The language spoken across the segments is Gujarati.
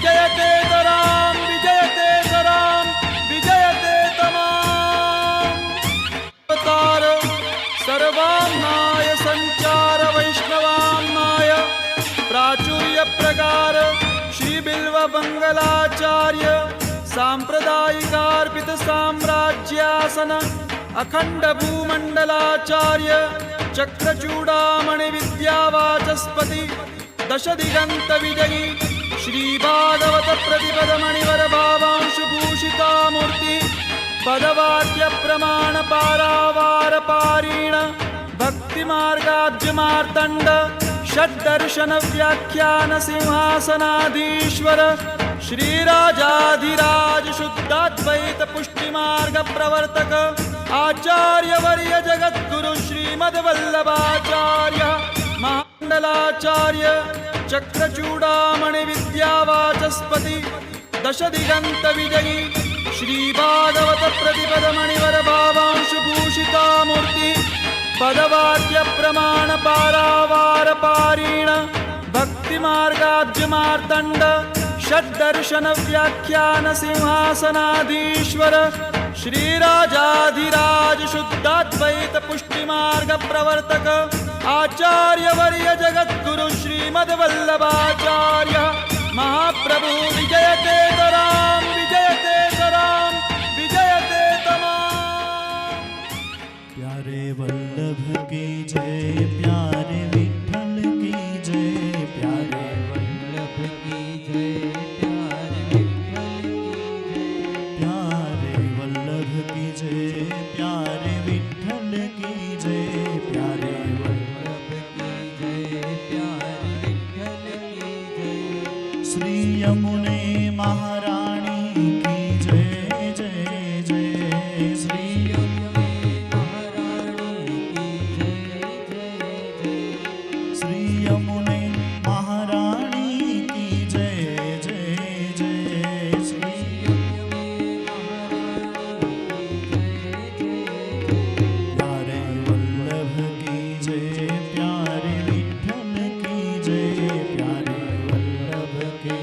विजयते तराम विजयते तराम विजयते तमाम। अवतार सर्वान्नाय संचार वैष्णवान्नाय प्राचुर्य प्रकार श्री बिल्व मंगलाचार्य सांप्रदायिकार्पित साम्राज्यासन अखंड भूमंडलाचार्य चक्रचूड़ामणि विद्यावाचस्पति दश दिगंत विजयी श्री भागवत प्रतिपद मणिवर भावांशु भूषिता मूर्ति पदवाक्य प्रमाण पारावार पारीण भक्ति मार्गाब्ज मार्तंड षड्दर्शन व्याख्यान सिंहासनाधीश्वर श्रीराजाधिराज शुद्धाद्वैत पुष्टि मार्ग प्रवर्तक आचार्य वर्य जगद्गुरु श्रीमद्वल्लभाचार्य महामंडलाचार्य चक्रचूड़ामणि विद्यावाचस्पति दश दिगंत विजयी श्री भागवत प्रतिपद मणिवर भावांशु भूषिता मूर्ति पदवाक्य प्रमाण पारावार पारीण भक्ति मार्गाब्ज मार्तंड षड्दर्शन व्याख्यान सिंहासनाधीश्वर श्रीराजाधिराज शुद्धाद्वैत पुष्टि मार्ग प्रवर्तक आचार्य वर्य जगद्गुरु श्रीमद्वल्लभाचार्य महाप्रभु विजयते तराम विजयते तराम विजयते तमाम। प्यारे वल्लभ की जय, प्यारे विठ्ठल की जय, प्यारे वल्लभ की जय, प्यारे विठ्ठल की जय। प्यारे वल्लभ की जय, प्यारे विठ्ठल की जय, प्यारे वल्लभ की जय, प्यारे विठ्ठल की जय। श्री यमुने महारानी की जय जय जय। श्री यमुने महारानी की जय जय जय। श्री यमुने महारानी की जय जय जय। श्री प्यारे वल्लभ की जय, प्यारे विठ्ठल की जय, प्यारे वल्लभ की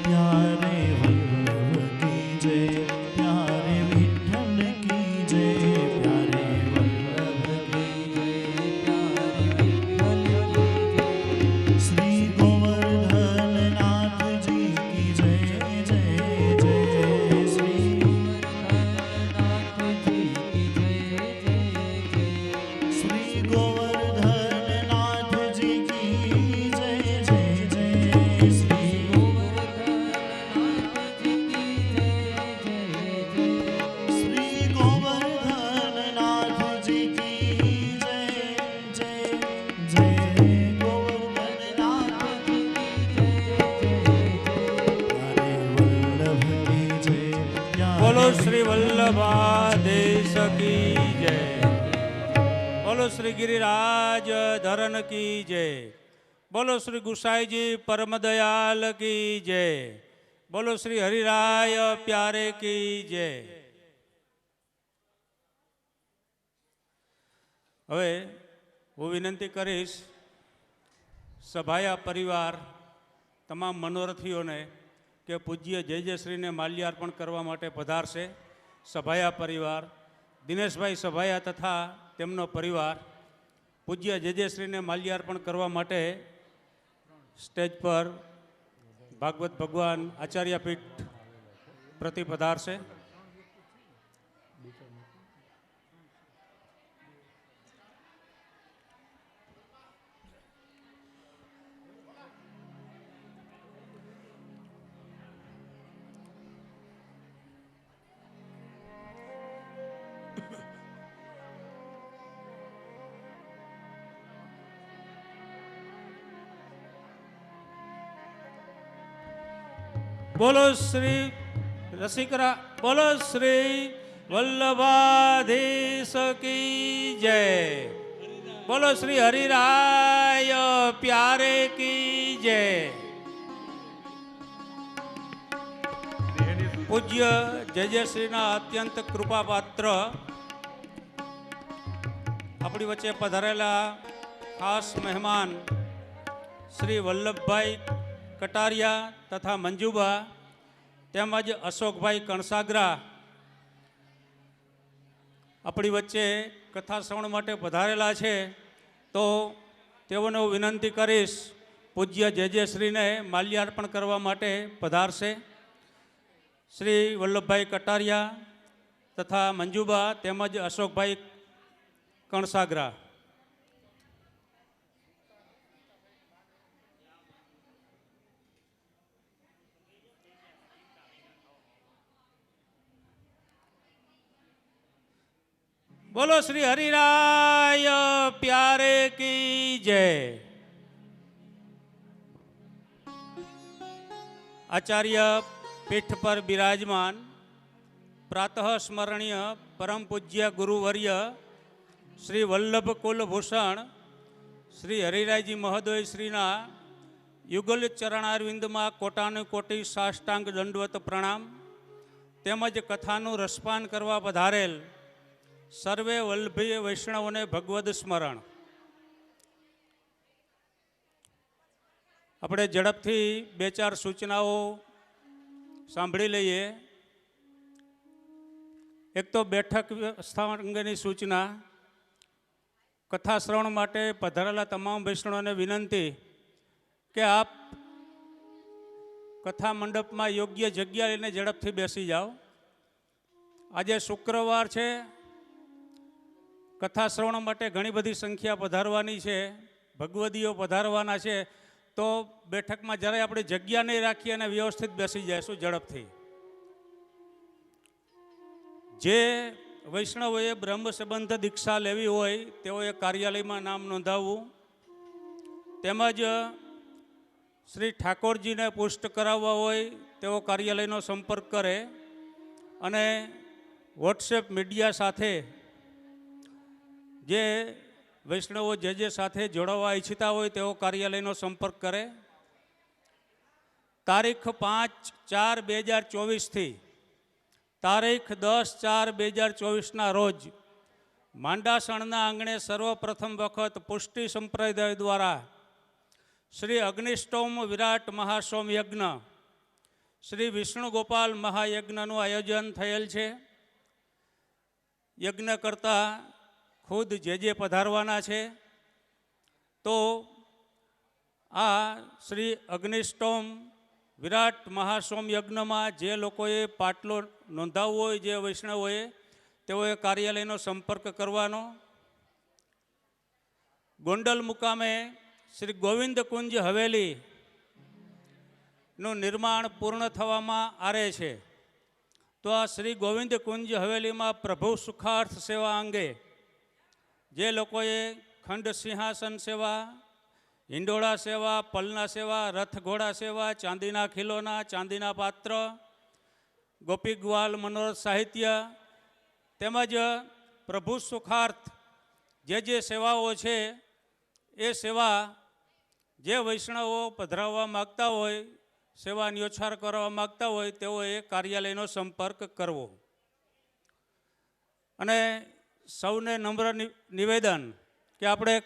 प्यारे वल्लभ की जय, प्यारे विठ्ठल की जय, प्यारे वल्लभ की श्री गोवर्धन नाथ जी की जय जय जय। श्री श्री गोवर्धन नाथ जी की जय जय जय। श्री श्री गोवर्धन नाथ जी की जय जय जय। गोवर्धन नाथ जी की प्यारे वल्लभ की जय, बोलो श्री वल्लभाधीश की जय। बोलो श्री गिरिराज धरन की जय। बोलो श्री गुसाई जी परम दयाल की जय। बोलो श्री हरिराय प्यारे की जय। હવે હું વિનંતી કરીશ સભાયા પરિવાર તમામ મનોરથીઓને કે પૂજ્ય જયજયશ્રીને માલ્યાર્પણ કરવા માટે પધારશે। સભાયા પરિવાર દિનેશભાઈ સભાયા તથા તેમનો પરિવાર પૂજ્ય જયજયશ્રીને માલ્યાર્પણ કરવા માટે સ્ટેજ પર ભાગવત ભગવાન આચાર્યપીઠ પ્રતિ પધારશે। बोलो श्री रसिकरा बोलो श्री वल्लभाधीश की जय। बोलो श्री हरिराय प्यारे की जय। पूज्य जयजयश्रीना अत्यंत कृपापात्र अपनी वच्चे पधारेला खास मेहमान શ્રી વલ્લભભાઈ કટારિયા તથા મંજુબા તેમજ અશોકભાઈ કણસાગરા આપણી વચ્ચે કથા શ્રવણ માટે પધારેલા છે. તો તેઓને હું વિનંતી કરીશ પૂજ્ય જે શ્રીને માલ્યાર્પણ કરવા માટે પધારશે. શ્રી વલ્લભભાઈ કટારિયા તથા મંજુબા તેમજ અશોકભાઈ કણસાગરા. બોલો શ્રી હરિરાય પ્યારે કી જય. આચાર્ય પીઠ પર બિરાજમાન પ્રાતઃ સ્મરણીય પરમ પૂજ્ય ગુરુવર્ય શ્રી વલ્લભ કુલભૂષણ શ્રી હરિરાયજી મહોદય શ્રીના યુગલ ચરણારવિંદમાં કોટાનું કોટી સાષ્ટાંગ દંડવત પ્રણામ. તેમજ કથાનું રસપાન કરવા પધારેલ સર્વે વલ્લભીય વૈષ્ણવોને ભગવદ સ્મરણ. આપણે ઝડપથી બે ચાર સૂચનાઓ સાંભળી લઈએ. એક તો બેઠક વ્યવસ્થા અંગેની સૂચના. કથા શ્રવણ માટે પધારેલા તમામ વૈષ્ણવોને વિનંતી કે આપ કથા મંડપમાં યોગ્ય જગ્યા લઈને ઝડપથી બેસી જાઓ. આજે શુક્રવાર છે. કથા શ્રવણ માટે ઘણી બધી સંખ્યા પધારવાની છે, ભગવદીઓ પધારવાના છે. તો બેઠકમાં જ્યારે આપણે જગ્યા નહીં રાખીએ અને વ્યવસ્થિત બેસી જઈશું ઝડપથી. જે વૈષ્ણવોએ બ્રહ્મ સંબંધ દીક્ષા લેવી હોય તેઓએ કાર્યાલયમાં નામ નોંધાવવું. તેમજ શ્રી ઠાકોરજીને પુષ્ટ કરાવવા હોય તેઓ કાર્યાલયનો સંપર્ક કરે. અને વોટ્સએપ મીડિયા સાથે જે વૈષ્ણવો જે સાથે જોડાવા ઈચ્છતા હોય તેઓ કાર્યાલયનો સંપર્ક કરે. તારીખ 5/4/2024થી તારીખ 10/4/2024ના રોજ માંડાસણના આંગણે સર્વપ્રથમ વખત પુષ્ટિ સંપ્રદાય દ્વારા શ્રી અગ્નિષ્ટોમ વિરાટ મહાસોમ યજ્ઞ શ્રી વિષ્ણુ ગોપાલ મહાયજ્ઞનું આયોજન થયેલ છે. યજ્ઞ કરતા ખુદ જે પધારવાના છે. તો આ શ્રી અગ્નિષ્ટોમ વિરાટ મહાસોમ યજ્ઞમાં જે લોકોએ પાટલો નોંધાવવો હોય, જે વૈષ્ણવોએ, તેઓએ કાર્યાલયનો સંપર્ક કરવાનો. ગોંડલ મુકામે શ્રી ગોવિંદ કુંજ હવેલીનું નિર્માણ પૂર્ણ થવામાં આરે છે. તો આ શ્રી ગોવિંદ કુંજ હવેલીમાં પ્રભુ સુખાર્થ સેવા અંગે જે લોકોએ ખંડ સિંહાસન સેવા, હિંડોળા સેવા, પલના સેવા, રથ ઘોડા સેવા, ચાંદીના ખીલોના, ચાંદીના પાત્ર, ગોપી ગ્વાલ મનોરથ સાહિત્ય તેમજ પ્રભુ સુખાર્થ જે સેવાઓ છે એ સેવા જે વૈષ્ણવો પધરાવવા માગતા હોય, સેવા ન્યોછાર કરવા માગતા હોય તેઓએ કાર્યાલયનો સંપર્ક કરવો. અને સૌને નમ્ર નિવેદન કે આપણે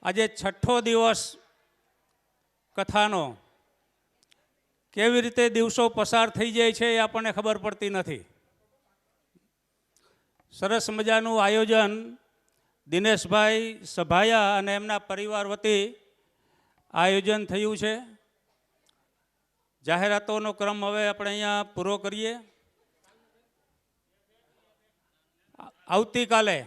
આજે 6થો દિવસ કથાનો કેવી રીતે દિવસો પસાર થઈ જાય છે એ આપણને ખબર પડતી નથી. સરસ મજાનું આયોજન દિનેશભાઈ સભાયા અને એમના પરિવાર વતી આયોજન થયું છે. જાહેરાતોનો ક્રમ હવે આપણે અહીંયા પૂરો કરીએ. આવતીકાલે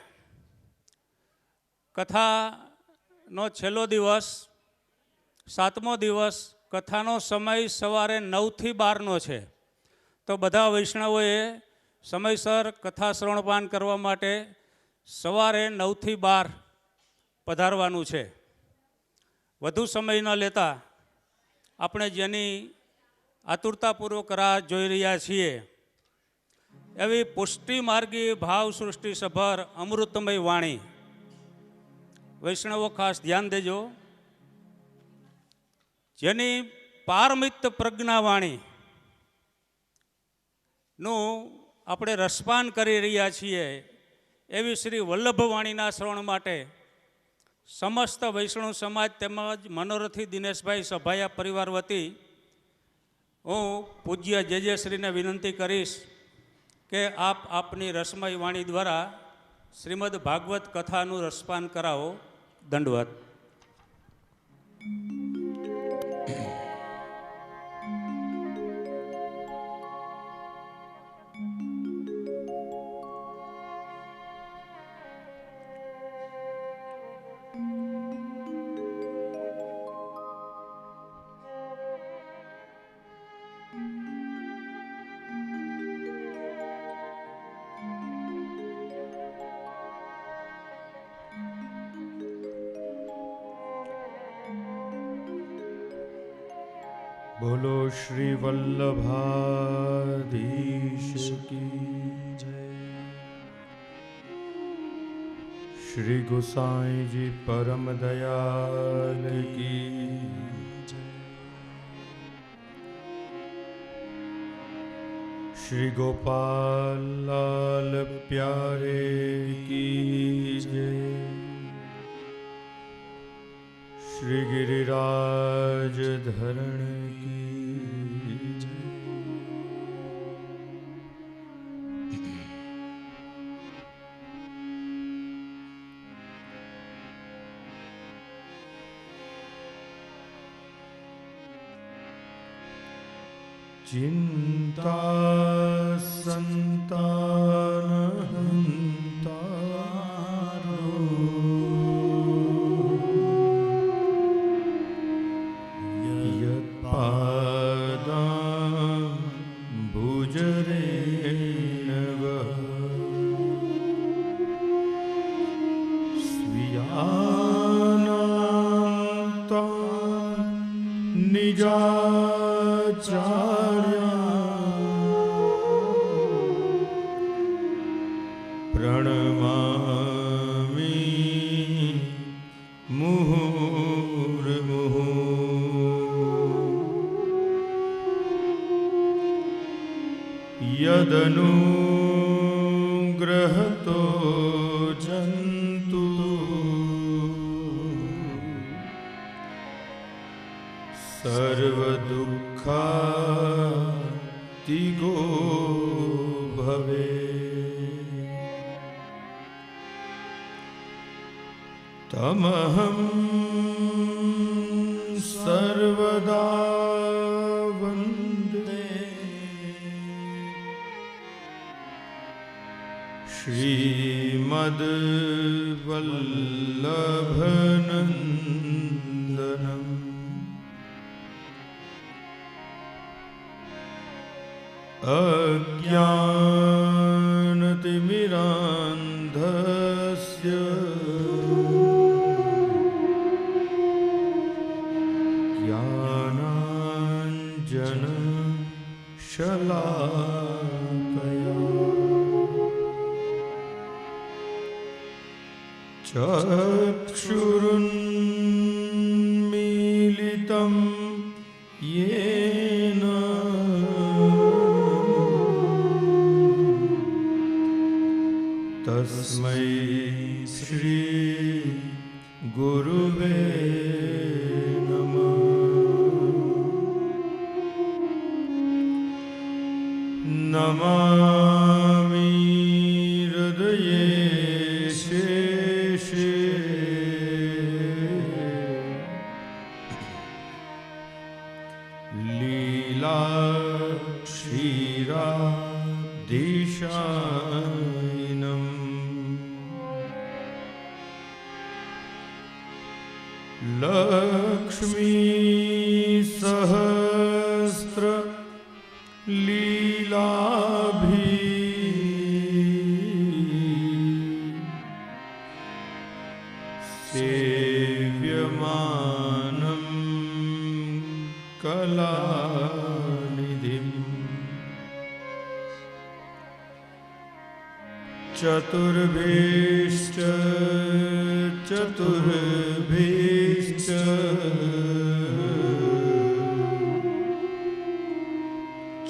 કથાનો છેલ્લો દિવસ, 7મો દિવસ. કથાનો સમય સવારે 9થી 12નો છે. તો બધા વૈષ્ણવોએ સમયસર કથા શ્રવણપાન કરવા માટે સવારે 9થી 12 પધારવાનું છે. વધુ સમય ન લેતા આપણે જેની આતુરતાપૂર્વક રાહ જોઈ રહ્યા છીએ એવી પુષ્ટિ માર્ગી ભાવ સૃષ્ટિ સભર અમૃતમય વાણી. વૈષ્ણવો ખાસ ધ્યાન દેજો. જેની પારમિત પ્રજ્ઞાવાણી નું આપણે રસપાન કરી રહ્યા છીએ એવી શ્રી વલ્લભવાણીના શ્રવણ માટે સમસ્ત વૈષ્ણવ સમાજ તેમજ મનોરથી દિનેશભાઈ સભાયા પરિવાર વતી હું પૂજ્ય જેજેશ્રીને વિનંતી કરીશ કે આપ આપની રસમય વાણી દ્વારા શ્રીમદ ભાગવત કથાનું રસપાન કરાવો. દંડવત. बोलो श्री वल्लभाधीश की जय। श्री गोसाई जी परम दयाल की जय। श्री गोपाल लाल प्यारे की जय। श्री गिरिराज धरण की जय। चिंता संतान यदनुग्रहतो जन्तु सर्वदुःखातिगो भवे। तमहं सर्वदा श्रीमद्वल्लभनन्दनम्। अज्ञानतिमिरान्धस्य ज्ञानाञ्जनशलाकया चक्षुरुन्मीलितं येन तस्मै श्री गुरुवे नमः। नमामि हृदये लीला क्षीराधीशायिनम्। लक्ष्मी सहस्र लीलाभि सेव्यमानं कलानिधिम्। चतुर्भीश्च चतुर्भीश्च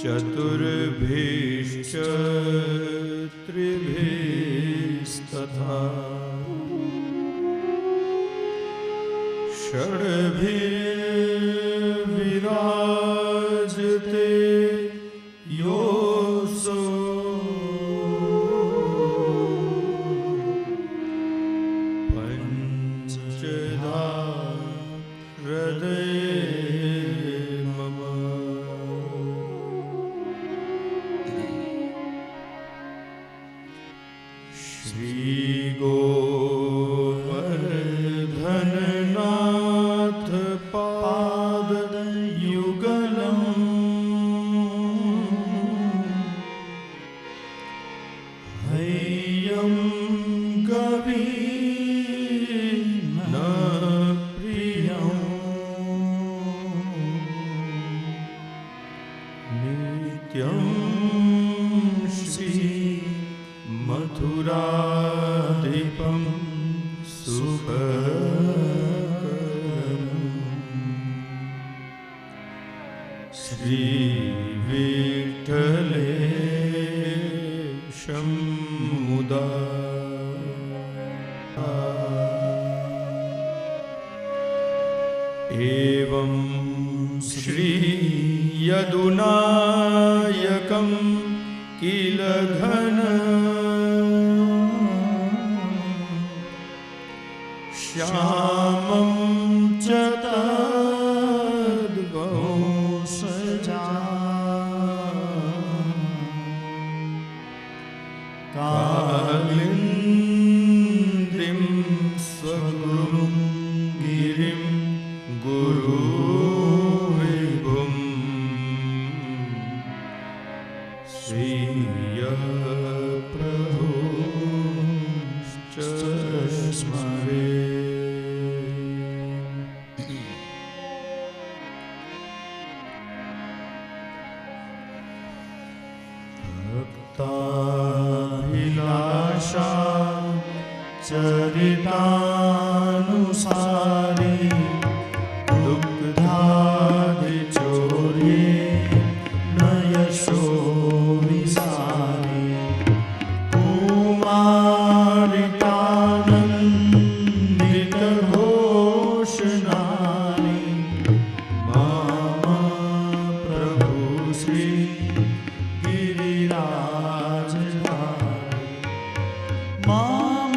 चतुर्भीश्च त्रिभीस्तथा षड्भिर्विराजते योऽसौ पञ्चधा हृदये मम श्रीगोवर्धननाथ पादयुगलम् हैयं कवीर्न प्रियम् नित्यं श्री मथुराधिपं सुखकरम् श्रीविठ्ठलेशं मुदा एवं श्रीयदुनायकं किल घन श्यामं च तद्वंशजा कालिन्दीं स्वगुरुं गिरिं गुरुविभुम् श्रीयप्रभुश्च स्मरे भक्ताभिलाषा चरितानुसारी दुग्धादिचोर्ये न यशो विसारे कुमारिकानन्दितघोषणानि मम प्रभु श्री गिरिराजधारी मम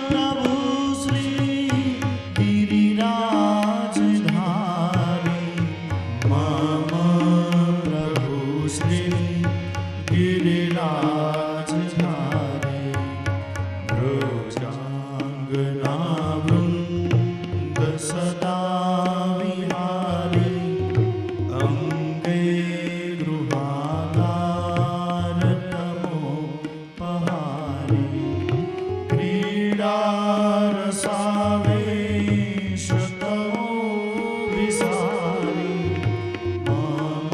प्रभु श्री गिरिराजधारी मम प्रभु श्री गिरिराजधारी ब्रजाङ्गनावृन्द सदा विहारी अङ्गे गृहादारतमोपहारी क्रीडारसावेशतमो विसारी मम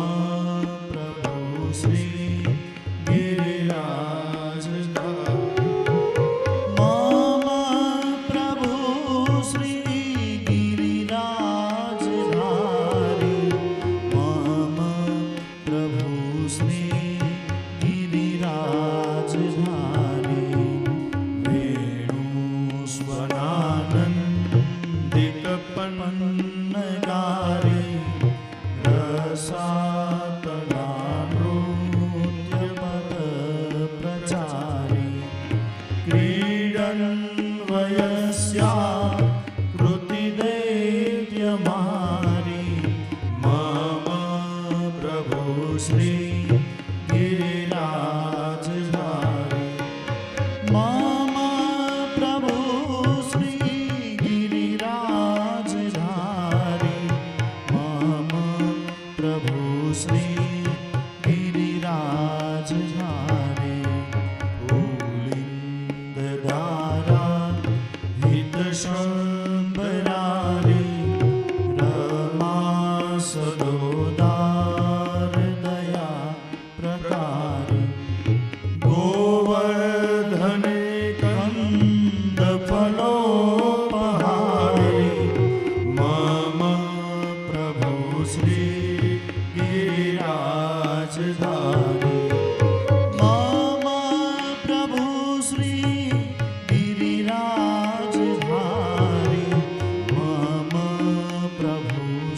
प्रभु श्री गिरिराजधारी मम प्रभु श्री गिरिराजधारी मम प्रभु श्री गिरिराजधारी वेणुस्वनानन्दितपन्नगारी रसातलानृत्यपदप्रचारी क्रीडन् वयस्या कृतिदैत्यमारी मम प्रभु श्री गिरिराजधारी मम प्रभु श्री गिरिराजधारी मम प्रभु श्री गिरिराजधारी भूलिन्दधारा हितशम्बरारी रमा सदोदार दया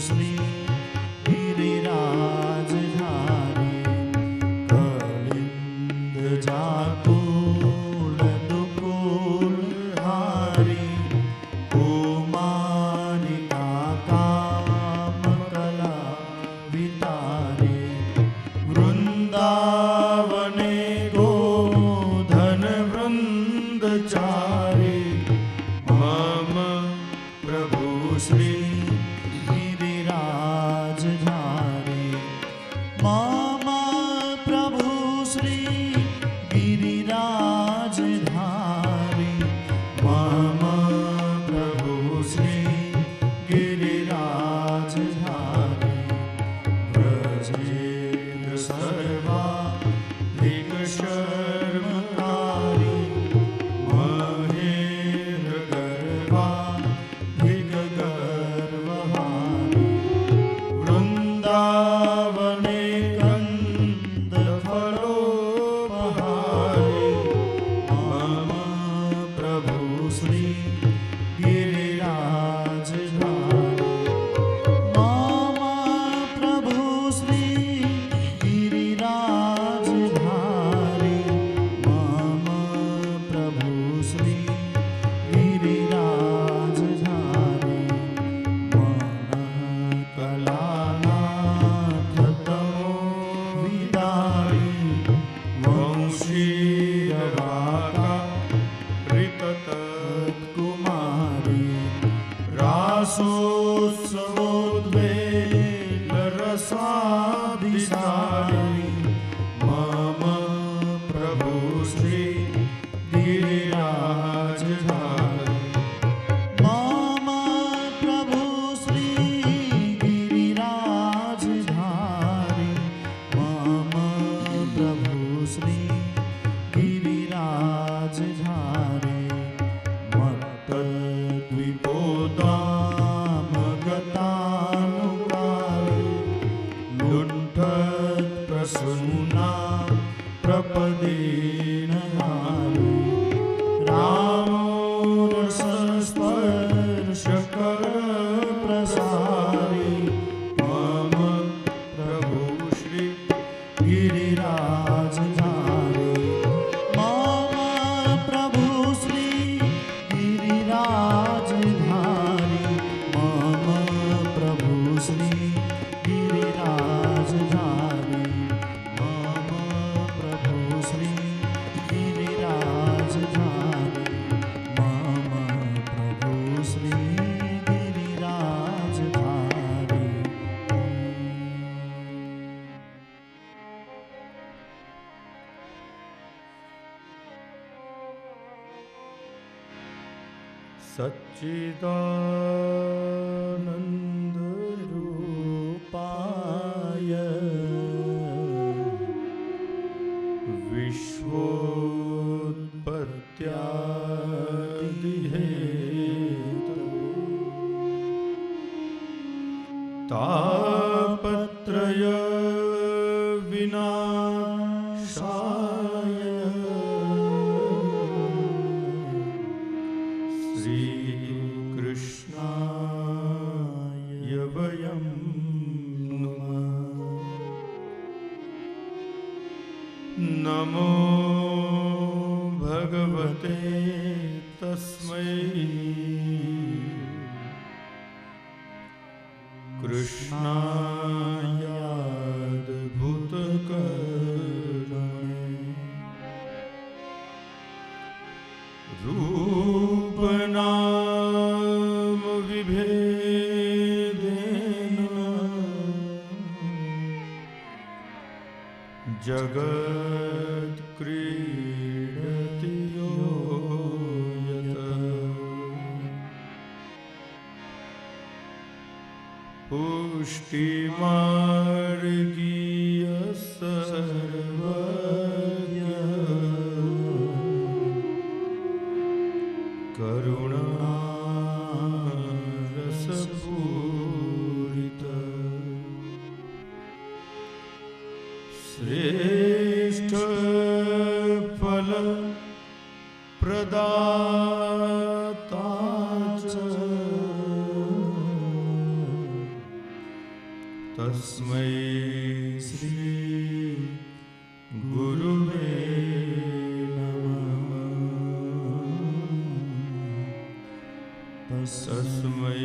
श्री गिरिराजधारी कलिंद जाकुल दुकुल हारी कुमारिका काम कला वितारी वृंदावने गोधन वृंदचारी मम प्रभु श्री गिरिराजधारी मम प्रभु श्री गिरिराजधारी मम प्रभु श्री गिरिराजधारी व्रजेन्द्र सर्वाधिक शर्मकारी महेन्द्र गर्वाधिक गर्वहारी वृंदावने कंद फलोपहारी मम प्रभु श्री गिरिराजधारी मम प्रभु श्री गिरिराजधारी मम प्रभु श्री गिरिराजधारी मनः कलानाथ तमो विदारी वंशीयवाका ऋततत्कुमारी रासोत्सवोद्वेल रसादिसारी मम प्रभु श्री गिरिराजधारी मम प्रभु श्री गिरिराजधारी मम प्रभु श्री गिरिराजधारी मत्तद्विपोदाम गतानुकारि लुण्ठत् प्रसूना प्रपदेन नारी रामोरसस्पर्शकर प्रसारी मम प्रभु श्री गिरिराजधारी मम प्रभु श्री गिरिराजधारी मम प्रभु श्री गिरिराजधारी मम प्रभु श्री गिरिराजधारी मम प्रभु श्री गिरिराजधारी सच्चिदानन्दरूपाय विश्वोत्पत्त्यादिहेतवे तापत्रय विनाशाय श्रीकृष्णाय वयं नमः नमो भगवते तस्मै कृष्णायाद्भुतकर्मणे रूपनाम विभेदेन जगत् क्रीडति यो यत् पुष्टिमार्गीय सर्वज्ञ करुणारसपूरित श्रेष्ठ फल प्रदाता च तस्मै श्री गुरुवे नमः। तस्मै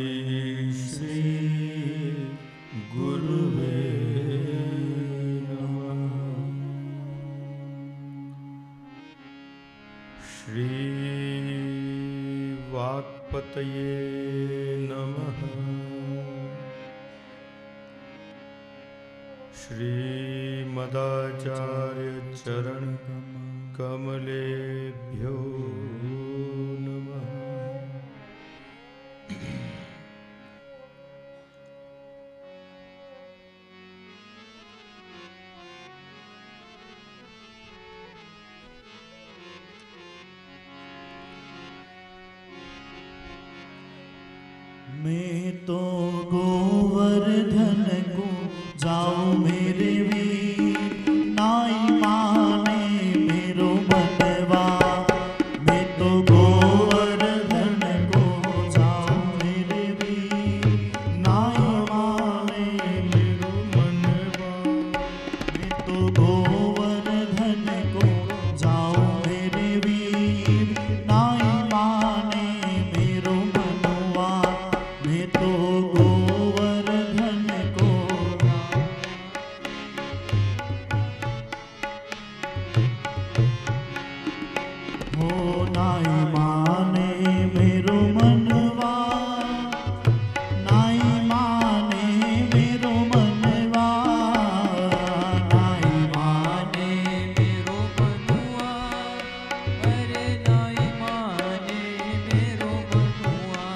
श्री गुरुवे नमः। श्री वाक्पतये नमः। श्रीमदाचार्य चरण कमलेभ्यो नमः। मैं तो गोवर्धन को जाऊं मेरे वीर, नाई माने मेरो मनवा। मैं तो गोवर्धन को जाऊं मेरे वीर, नाई माने मेरो मनवा। मैं तो गोवर्धन को जाऊं मेरे वीर, नाई माने मेरो मनवा। मैं तो गोवर्धन को हो नाई माने मेरो मनवा, नाई माने मेरो मनवा, नाई माने मेरो मनुआ, अरे नाई माने मेरो मनुआ।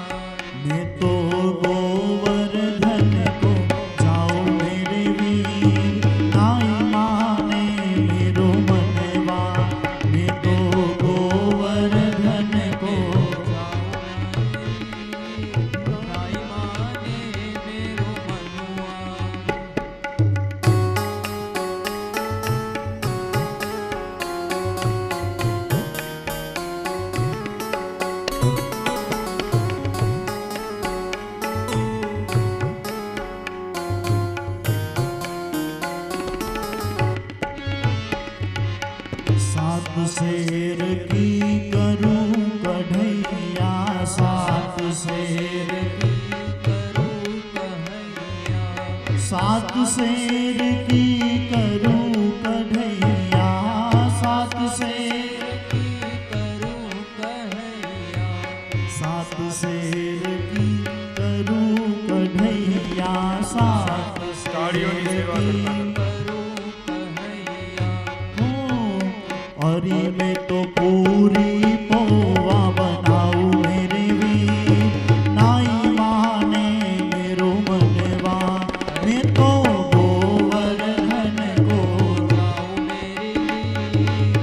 मैं तो गोवर्धन को जाऊं मेरे वीर, नाई माने मेरो मनवा। मैं तो गोवर्धन को नाई माने मेरो मनुआ। सात शेर की करूं कढ़ैया, सात शेर करूँ कहैया, सात शेर की करूं कढ़ैया, सात शेर करूँ कहैया। सात शेर की करूं कढ़ैया, सात ताड़ियों की सेवा करूँ कहैया। और मैं तो पूरी पोवा बनाऊं मेरे वीर, नाई माने मेरो मनवा। मैं तो गोवर्धन को जाऊं मेरे वीर,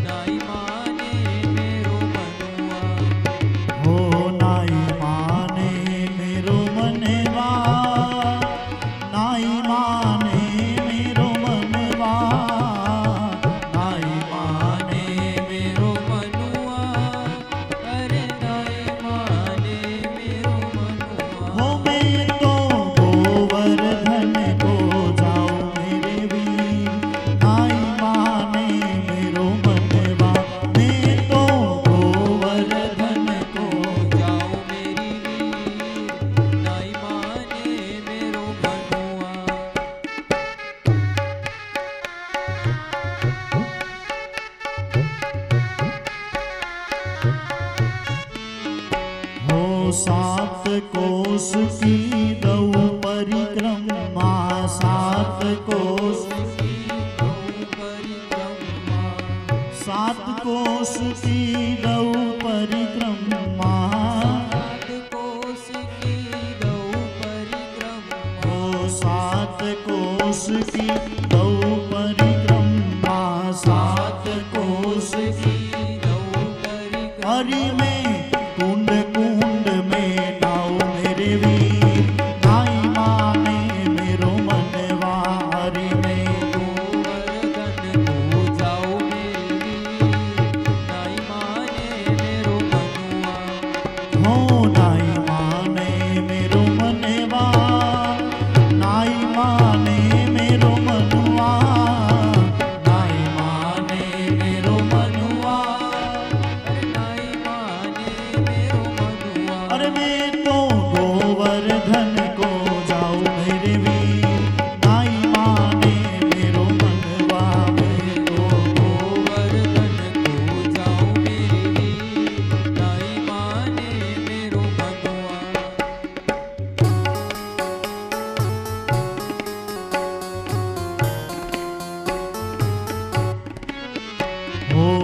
नाई माने मेरो मनुआ। हो नाई माने मेरो मनवा, नाई माने मेरो मनवा, नाई माने मेरो मनुआ, अरे नाई माने मेरो मनुआ। हो मैं तो गोवर्धन को जाऊं मेरे वीर, नाई माने मेरो मनवा। मैं तो गोवर्धन को जाऊं मेरी वीर, नाई माने मेरो मनुआ। हो सात कोस की दऊ परिक्रमा, सात कोस परिक्रमा, सात कोस की दऊ परिक्रमा। सात कोस की दऊ परिक्रमा, हो सात कोस की दऊ परिक्रमा, सात कोस की दऊ परिक्रमा। हरि में कुंड कुंड में नाऊ मेरे वीर, नाई माने मेरो मनवा। हरि में गोवर्धन को जाऊं मेरी वीर, नाई माने मेरो मनुआ। हो नाई माने मेरो मनवा, नाई माने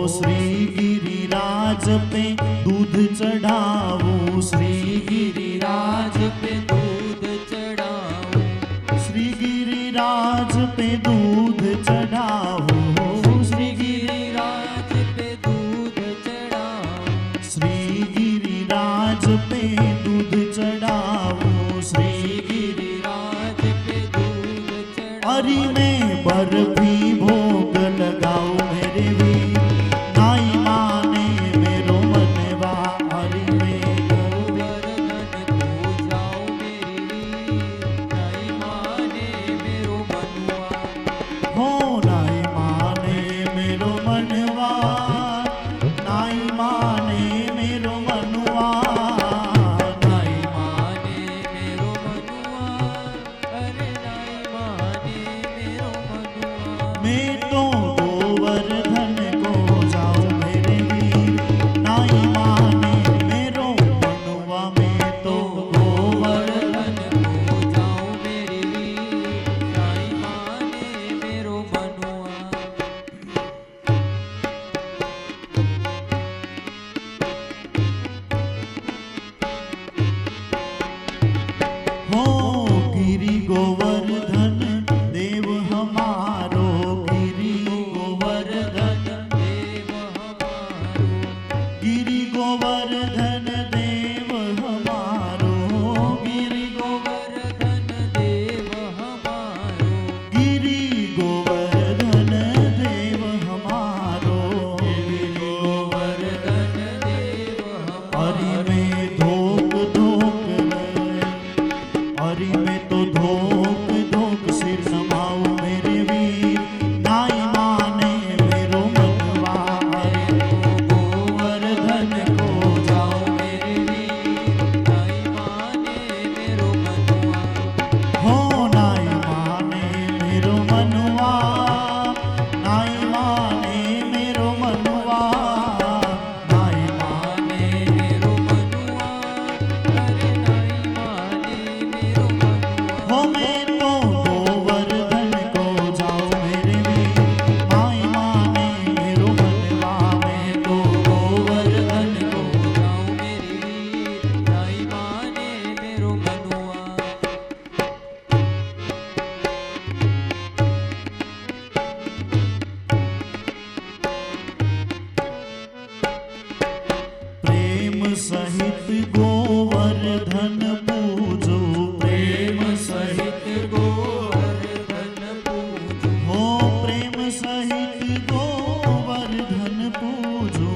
श्री गिरिराज पे दूध चढ़ाऊं, श्री गिरिराज पे दूध चढ़ाऊं, श्री गिरिराज पे दूध चढ़ाऊं, श्री गिरिराज पे दूध चढ़ाऊं, श्री गिरिराज पे दूध चढ़ाऊं, श्री गिरिराज पे दूध चढ़ाऊं। हरि में बर्फी भोग लगाओ मेरे वीर, नाई माने मेरो मनवा। हरि में गोवर्धन को जाओ मेरी वीर, नाई माने मेरो मनुआ। हो नाई माने मेरो मनवा, नाई माने मेरो मनवा, नाई माने मेरो मनुआ, अरे नाई माने मेरो मनुआ। मैं तो गोवर्धन को जाऊं मेरे वीर, नाई माने मेरो मनवा। मैं तो गोवर्धन को जाऊं मेरी वीर, नाई माने मेरो मनुआ। हो गिरि गोवर्धन देव हमारो, गिरि गोवर्धन, देव हमारो, गिरि गोवर्धन देव हमारो, गिरि गोवर्धन देव हमारो, गिरि गोवर्धन देव हमारो, गिरि गोवर्धन देव हरि हमारो। में धोक धोक, हरि में तो धोक धोक सिर नमाओ मेरे वीर, नाई माने मेरो मनवा। गोवर्धन को जाओ मेरे वीर, नाई माने मेरो मनुआ। हो नाई माने मेरो मनवा, नाई माने मेरो मनवा, नाई माने मेरो मनुआ, अरे नाई माने मेरो मनुआ। हो मैं तो गोवर्धन को जाऊं मेरे वीर, नाई माने मेरो मनवा। मैं तो गोवर्धन को जाऊं मेरी वीर, नाई माने मेरो मनुआ। प्रेम सहित गोवर्धन पूजो, प्रेम सहित गोवर्धन पूजो, हो प्रेम सहित गोवर्धन पूजो,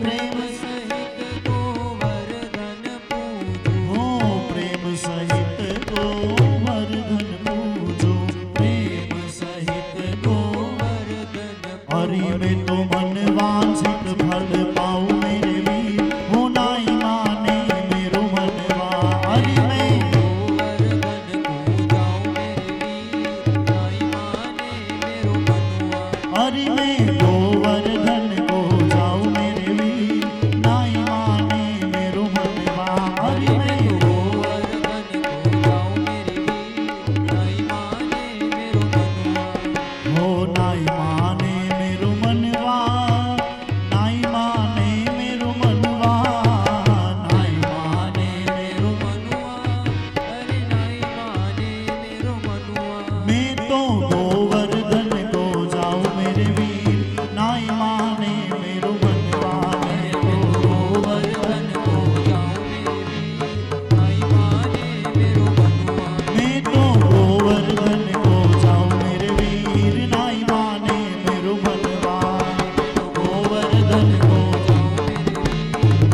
प्रेम सहित गोवर्धन पूजो, हो प्रेम सहित गोवर्धन पूजो, प्रेम सहित गोवर्धन हरि में तो मन वांछित फल पाऊं मेरे वीर, हो नाई माने मेरो मनवा। हरि में गोवर्धन को जाओ मेरे वीर, नाई माने मेरो मनुआ। हरि में गोवर्धन को जाऊं मेरे वीर, नाई माने मेरो मनवा। हरि में गोवर्धन को जाओ मेरे वीर, नाई माने मेरो मनुआ। हो नाई माने मेरो मनवा, नाई माने मेरो मनवा, नाई माने मेरो मनुआ, अरे नाई माने मेरो मनुआ। मैं तो गोवर्धन को जाऊं मेरे वीर, नाई माने मेरो मनवा। मैं तो गोवर्धन को जाओ मेरे वीर, नाई माने मेरो मनुआ। मैं तो गोवर्धन को जाऊं मेरे वीर, नाई माने मेरो मनवा। गोवर्धन को जाओ मेरे वीर,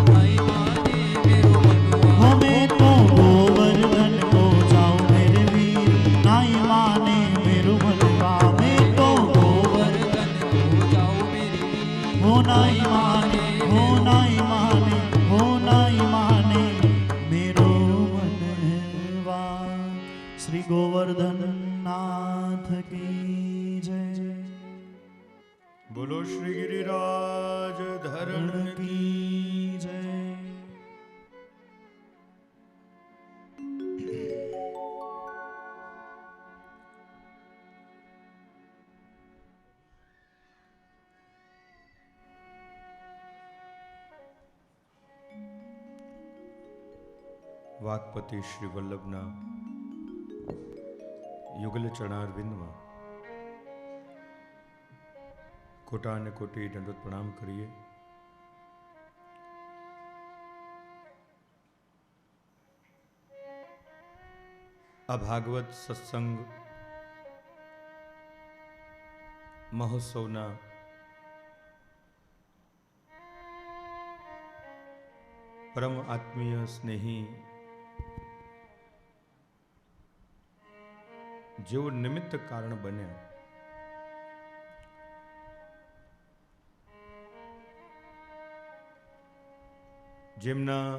नाई माने मेरो मनुआ। हो मैं तो गोवर्धन को जाऊं मेरे वीर, नाई माने मेरो मनवा। मैं तो गोवर्धन को जाओ मेरे वीर, हो नाई माने, हो नाई माने, हो नाई माने मेरो मनवा। श्री गोवर्धन नाथ की जय। बोलो श्री गिरिराज धरण की जय। વાકપતિ શ્રી વલ્લભના યુગલ ચરણારવિંદમાં કોટાને કોટી દંડોત પ્રણામ કરીએ. આ ભાગવત સત્સંગ મહોત્સવના પરમ આત્મીય સ્નેહી જેઓ નિમિત્ત કારણ બન્યા, જેમના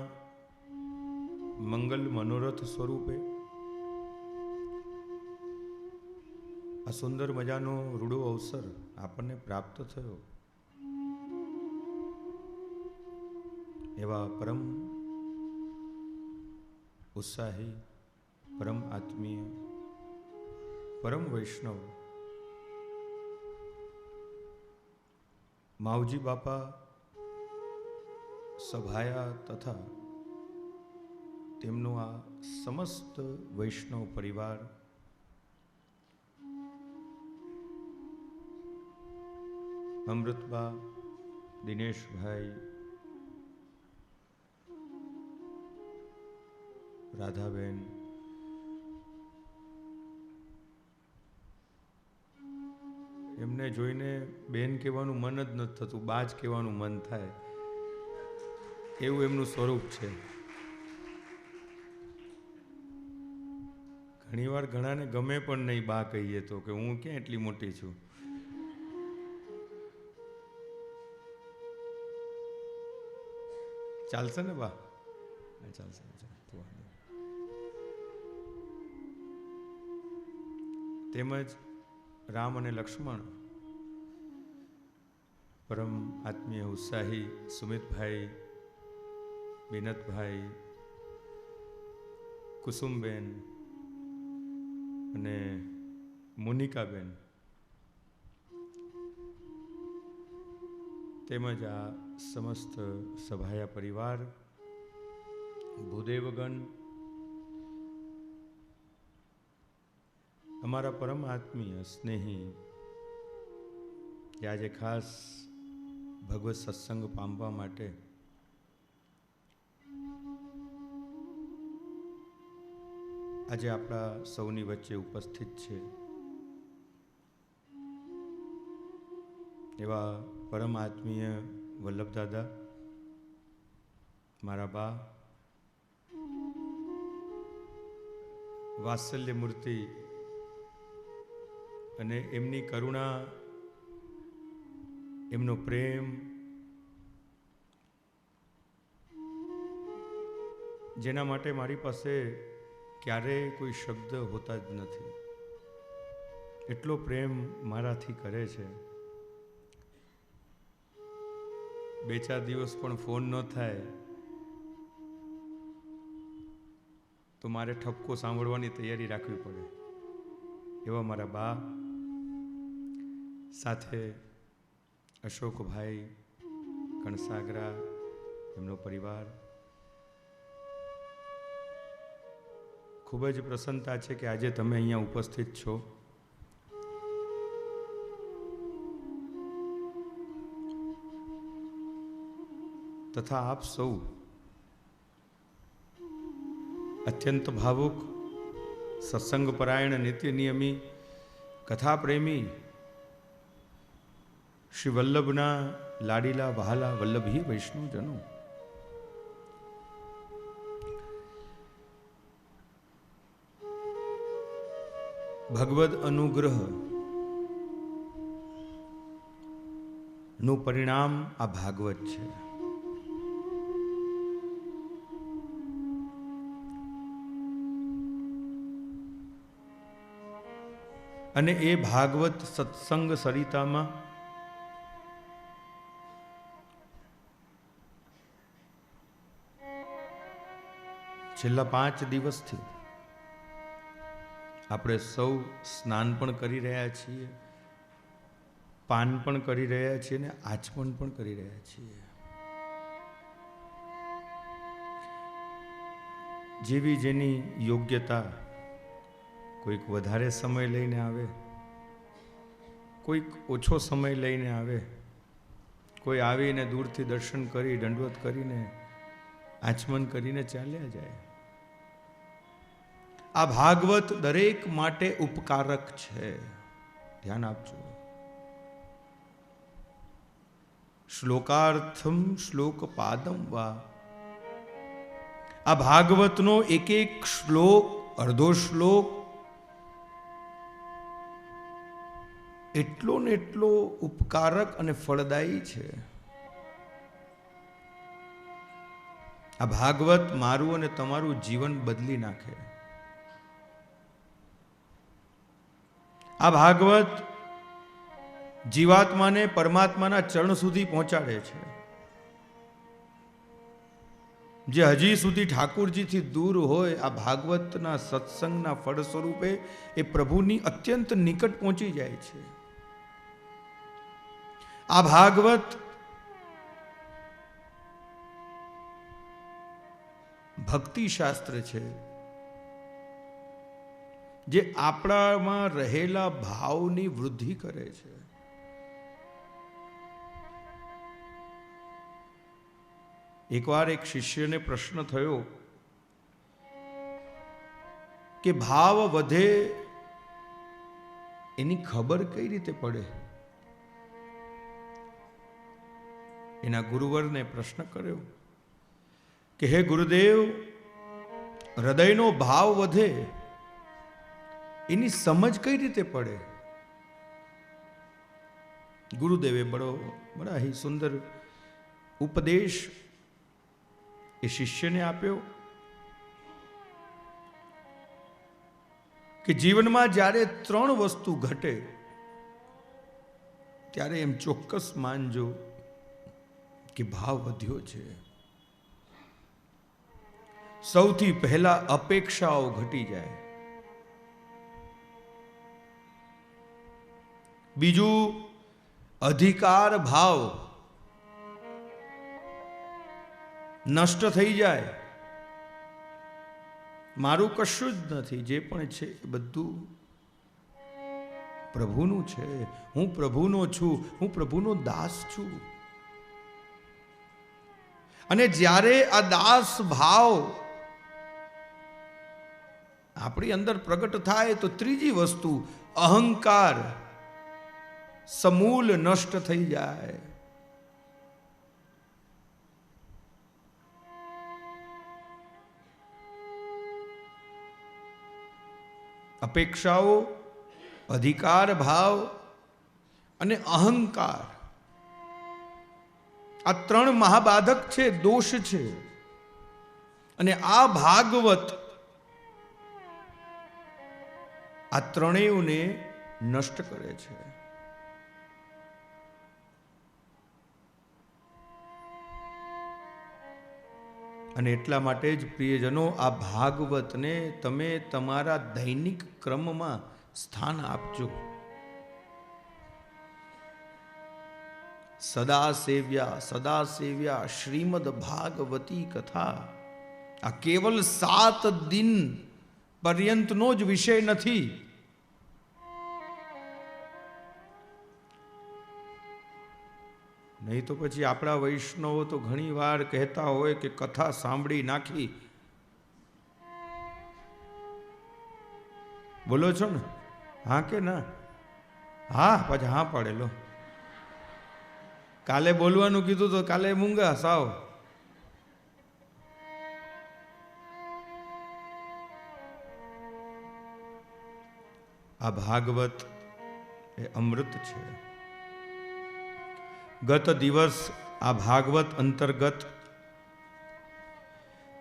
મંગલ મનોરથ સ્વરૂપે આ સુંદર મજાનો રૂડો અવસર આપણને પ્રાપ્ત થયો, એવા પરમ ઉત્સાહી, પરમ આત્મીય, પરમ વૈષ્ણવ માવજી બાપા સભાયા તથા તેમનો આ સમસ્ત વૈષ્ણવ પરિવાર અમૃતબા, દિનેશભાઈ, રાધાબેન, એમને જોઈને બેન કહેવાનું મન જ નથી થતું, બા જ કહેવાનું મન થાય, એવું એમનું સ્વરૂપ છે. ઘણીવાર ઘણાને ગમે પણ નહીં બા કહીએ તો, કે હું ક્યાં એટલી મોટી છું. ચાલશે ને બા? ચાલશે. તેમજ રામ અને લક્ષ્મણ પરમ આત્મીય ઉત્સાહી સુમિતભાઈ, બિનતભાઈ, કુસુમબેન અને મોનિકાબેન, તેમજ આ સમસ્ત સભાયા પરિવાર, ભૂદેવગણ, અમારા પરમ આત્મીય સ્નેહી કે આજે ખાસ ભગવત સત્સંગ પામવા માટે આજે આપણા સૌની વચ્ચે ઉપસ્થિત છે, એવા પરમ આત્મીય વલ્લભદાદા, મારા બા, વાત્સલ્ય મૂર્તિ અને એમની કરુણા, એમનો પ્રેમ, જેના માટે મારી પાસે ક્યારેય કોઈ શબ્દ હોતા જ નથી. એટલો પ્રેમ મારાથી કરે છે. 2-4 દિવસ પણ ફોન ન થાય તો મારે ઠપકો સાંભળવાની તૈયારી રાખવી પડે. એવા મારા બા, સાથે અશોકભાઈ કણસાગરા, એમનો પરિવાર, ખૂબ જ પ્રસન્નતા છે કે આજે તમે અહીંયા ઉપસ્થિત છો. તથા આપ સૌ અત્યંત ભાવુક, સત્સંગ પરાયણ, નિત્ય નિયમી, કથા પ્રેમી શ્રી વલ્લભના લાડીલા વહાલા વલ્લભી વૈષ્ણવજનો, ભગવદ અનુગ્રહ નું પરિણામ આ ભાગવત છે. અને એ ભાગવત સત્સંગ સરિતામાં છેલ્લા 5 દિવસથી આપણે સૌ સ્નાન પણ કરી રહ્યા છીએ, પાન પણ કરી રહ્યા છીએ ને આચમન પણ કરી રહ્યા છીએ. જેવી જેની યોગ્યતા, કોઈક વધારે સમય લઈને આવે, કોઈક ઓછો સમય લઈને આવે, કોઈ આવીને દૂરથી દર્શન કરી દંડવત કરીને આચમન કરીને ચાલ્યા જાય. આ ભાગવત દરેક માટે ઉપકારક છે, ધ્યાન આપજો. શ્લોકાર્થમ શ્લોક પાદમ વા, આ ભાગવતનો એક એક શ્લોક, અડધો શ્લોક એટલો ને એટલો ઉપકારક અને ફળદાયી છે. આ ભાગવત મારું અને તમારું જીવન બદલી નાખે. આ ભાગવત જીવાત્માને પરમાત્માના ચરણ સુધી પહોંચાડે છે. જે હજી સુધી ઠાકુરજીથી દૂર હોય, આ ભાગવતના સત્સંગના ફળ સ્વરૂપે એ પ્રભુની અત્યંત નિકટ પહોંચી જાય છે. આ ભાગવત ભક્તિ શાસ્ત્ર છે, જે આપણામાં રહેલા ભાવની વૃદ્ધિ કરે છે. એકવાર એક શિષ્યને પ્રશ્ન થયો કે ભાવ વધે એની ખબર કઈ રીતે પડે? એના ગુરુવરને પ્રશ્ન કર્યો કે હે ગુરુદેવ, હૃદયનો ભાવ વધે એની સમજ કઈ રીતે પડે? ગુરુદેવે બડા ही સુંદર ઉપદેશ એ શિષ્યને આપ્યો કે જીવનમાં જ્યારે 3 વસ્તુ ઘટે ત્યારે એમ ચોક્કસ માનજો કે ભાવ વધ્યો છે. સૌથી પહેલા અપેક્ષાઓ ઘટી જાય, બીજું અધિકાર ભાવ નષ્ટ થઈ જાય. મારું કશું જ નથી, જે પણ છે એ બધું પ્રભુનું છે. હું પ્રભુનો છું, હું પ્રભુનો દાસ છું. અને જ્યારે આ દાસ ભાવ આપણી અંદર પ્રગટ થાય તો ત્રીજી વસ્તુ અહંકાર સમૂલ નષ્ટ થઈ જાય. અપેક્ષાઓ, અધિકાર ભાવ અને અહંકાર, આ 3 મહાબાધક છે, દોષ છે. અને આ ભાગવત આ ત્રણેયને નષ્ટ કરે છે. અને એટલા માટે જ પ્રિયજનો, આ ભાગવતને તમે તમારા દૈનિક ક્રમમાં સ્થાન આપજો. સદા સેવ્યા શ્રીમદ ભાગવતી કથા. આ કેવલ 7 દિન પર્યંતનો જ વિષય નથી. નહીં તો પછી આપણા વૈષ્ણવો તો ઘણી વાર કહેતા હોય કે કથા સાંભળી નાખી. બોલો છો ને? હા કે ના? હા, પછી હા પાડેલો. કાલે બોલવાનું કીધું તો કાલે મૂંગા સાવ. આ ભાગવત એ અમૃત છે. ગત દિવસ આ ભાગવત અંતર્ગત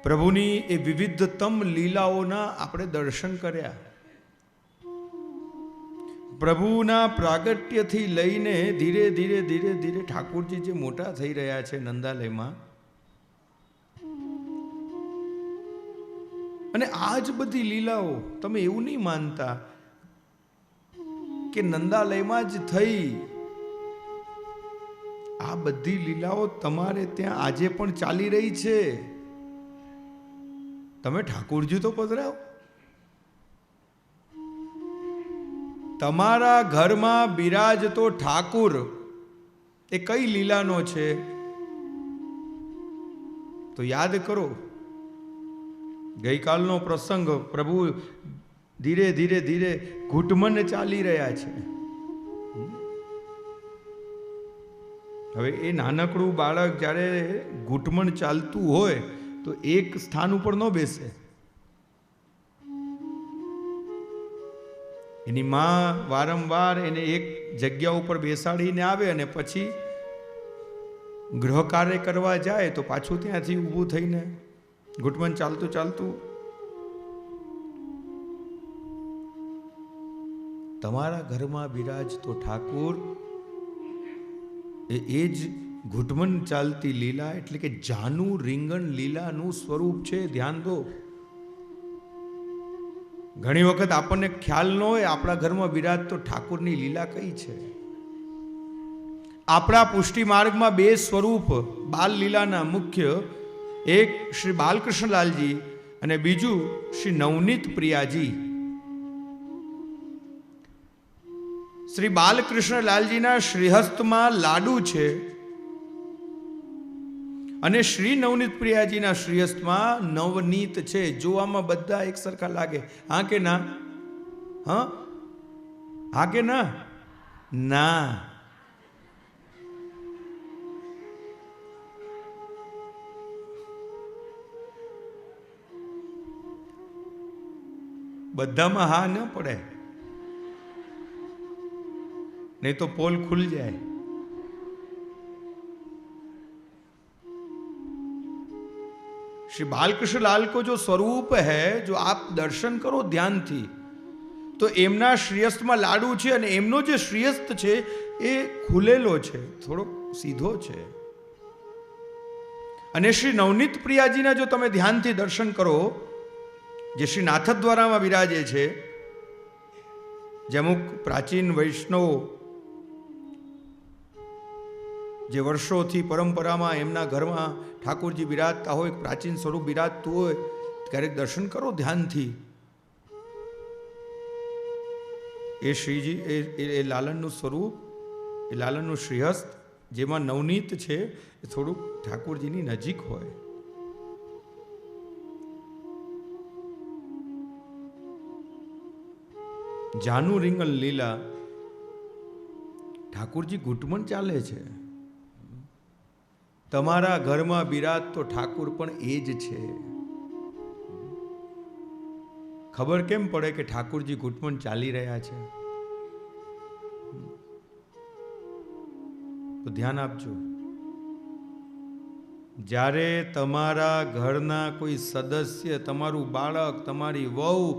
પ્રભુની એ વિવિધતમ લીલાઓના આપણે દર્શન કર્યા. પ્રભુના પ્રાગટ્યથી લઈને ધીરે ધીરે ધીરે ધીરે ઠાકોરજી જે મોટા થઈ રહ્યા છે નંદાલયમાં, અને આ જ બધી લીલાઓ તમે એવું નહીં માનતા કે નંદાલયમાં જ થઈ. આ બધી લીલાઓ તમારે ત્યાં આજે પણ ચાલી રહી છે. તમે ઠાકુરજી તો પધરાવો. તમારા ઘરમાં બિરાજતો ઠાકુર એ કઈ લીલાનો છે તો યાદ કરો. ગઈકાલનો પ્રસંગ, પ્રભુ ધીરે ધીરે ધીરે ઘૂંટમન ચાલી રહ્યા છે. હવે એ નાનકડું બાળક જ્યારે ઘૂંટમણ ચાલતું હોય તો એક સ્થાન ઉપર ન બેસે. એની માં વારંવાર એને એક જગ્યા ઉપર બેસાડીને આવે અને પછી ગૃહ કાર્ય કરવા જાય તો પાછું ત્યાંથી ઊભું થઈને ઘૂંટમણ ચાલતું ચાલતું. તમારા ઘરમાં બિરાજતો ઠાકુર એ જ ઘૂંટમણ ચાલતી લીલા એટલે કે જાનું રીંગણ લીલાનું સ્વરૂપ છે. ધ્યાન દો. ઘણી વખત આપણને ખ્યાલ ન હોય આપણા ઘરમાં બિરાજતો ઠાકુરની લીલા કઈ છે. આપણા પુષ્ટિ માર્ગમાં બે સ્વરૂપ બાલ લીલાના મુખ્ય, એક શ્રી બાલકૃષ્ણલાલજી અને બીજું શ્રી નવનીત પ્રિયાજી. શ્રી બાલકૃષ્ણલાલજીના શ્રીહસ્તમાં લાડુ છે અને શ્રી નવનીત પ્રિયાજીના શ્રીહસ્તમાં નવનીત છે. જોવામાં બધા એક સરખા લાગે. હા કે ના? હા કે ના? ના. બધામાં હા ન પડે, नहीं तो पोल खुल जाए. श्री बालकृष्ण लाल को जो स्वरूप है, जो आप दर्शन करो ध्यान थी तो एमना श्रीयस्थ में लाडू छे અને એમનો જે શ્રીયસ્થ છે એ ખુલેલો છે, થોડો સીધો છે. અને શ્રી નવનીત પ્રિયાજીના જો તમે ધ્યાનથી દર્શન કરો, જે શ્રી નાથદ્વારામાં બિરાજે છે, જે અમુક પ્રાચીન વૈષ્ણવ જે વર્ષોથી પરંપરામાં એમના ઘરમાં ઠાકોરજી બિરાજતા હોય, પ્રાચીન સ્વરૂપ બિરાજતું હોય, ક્યારેક દર્શન કરો ધ્યાનથી. એ શ્રીજી એ લાલનનું સ્વરૂપ, એ લાલનનું શ્રીહસ્ત જેમાં નવનીત છે એ થોડુંક ઠાકોરજીની નજીક હોય. જાનું રીંગણ લીલા, ઠાકોરજી ઘૂંટમણ ચાલે છે. તમારા ઘરમાં બિરાજ તો ઠાકુર પણ એ જ છે. ખબર કેમ પડે કે ઠાકુરજી ઘૂંટમણ ચાલી રહ્યા છે? તો ધ્યાન આપજો. જ્યારે તમારા ઘરના કોઈ સદસ્ય, તમારું બાળક, તમારી વહુ,